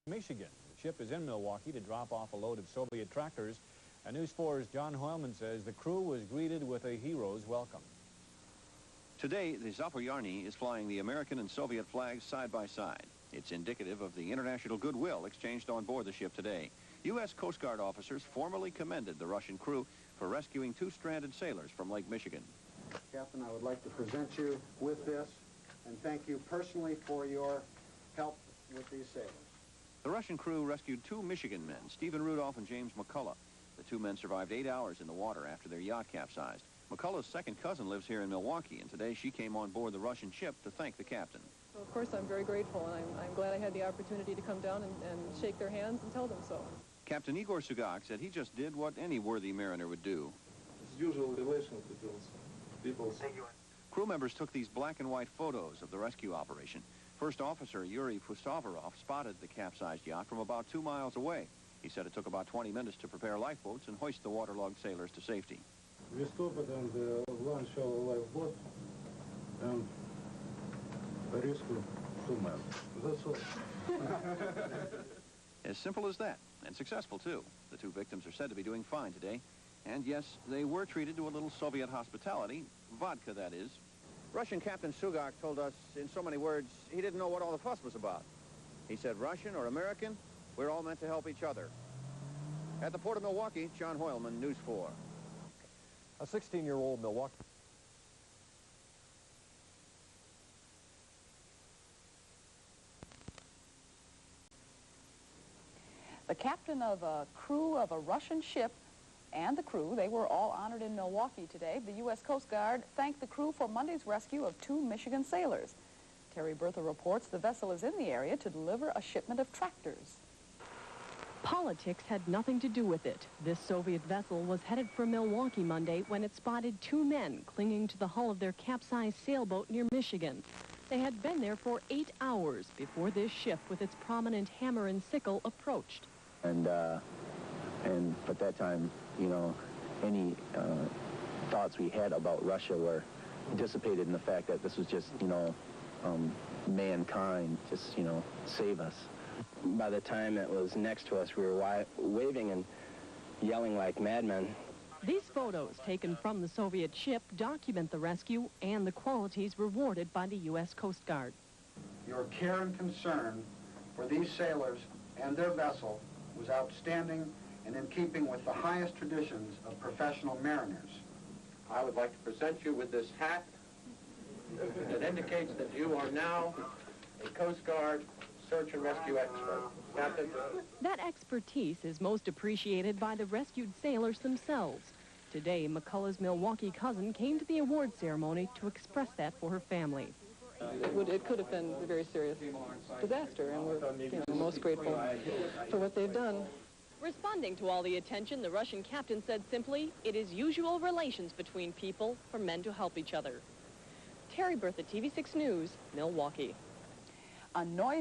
Michigan. The ship is in Milwaukee to drop off a load of Soviet tractors. News 4's John Hoylman says the crew was greeted with a hero's welcome. Today, the Zapoyarny is flying the American and Soviet flags side by side. It's indicative of the international goodwill exchanged on board the ship today. U.S. Coast Guard officers formally commended the Russian crew for rescuing two stranded sailors from Lake Michigan. Captain, I would like to present you with this and thank you personally for your help with these sailors. The Russian crew rescued two Michigan men, Stephen Rudolph and James McCullough. The two men survived 8 hours in the water after their yacht capsized. McCullough's second cousin lives here in Milwaukee, and today she came on board the Russian ship to thank the captain. So of course, I'm very grateful, and I'm glad I had the opportunity to come down and shake their hands and tell them so. Captain Igor Sugak said he just did what any worthy mariner would do. It's usual relation between people. Crew members took these black and white photos of the rescue operation. First Officer Yuri Pustovarov spotted the capsized yacht from about 2 miles away. He said it took about 20 minutes to prepare lifeboats and hoist the waterlogged sailors to safety. We stopped and launch our lifeboat and rescue 2 men. That's all. As simple as that, and successful too. The two victims are said to be doing fine today. And yes, they were treated to a little Soviet hospitality, vodka that is. Russian Captain Sugak told us in so many words he didn't know what all the fuss was about. He said Russian or American, we're all meant to help each other. At the port of Milwaukee, John Hoylman, News 4. A 16-year-old Milwaukee. The captain of a crew of a Russian ship and the crew, they were all honored in Milwaukee today. The U.S. Coast Guard thanked the crew for Monday's rescue of two Michigan sailors. Terry Bertha reports the vessel is in the area to deliver a shipment of tractors. Politics had nothing to do with it. This Soviet vessel was headed for Milwaukee Monday when it spotted two men clinging to the hull of their capsized sailboat near Michigan. They had been there for 8 hours before this ship with its prominent hammer and sickle approached. And at that time, you know, any thoughts we had about Russia were dissipated in the fact that this was just, you know, mankind, just, you know, save us. By the time it was next to us, we were waving and yelling like madmen. These photos taken from the Soviet ship document the rescue and the qualities rewarded by the U.S. Coast Guard. Your care and concern for these sailors and their vessel was outstanding and in keeping with the highest traditions of professional mariners. I would like to present you with this hat that indicates that you are now a Coast Guard search and rescue expert. Captain. That expertise is most appreciated by the rescued sailors themselves. Today, McCullough's Milwaukee cousin came to the award ceremony to express that for her family. It could have been a very serious disaster, and we're most grateful for what they've done. Responding to all the attention, the Russian captain said simply, it is usual relations between people for men to help each other. Terry Bertha, TV6 News, Milwaukee. A noise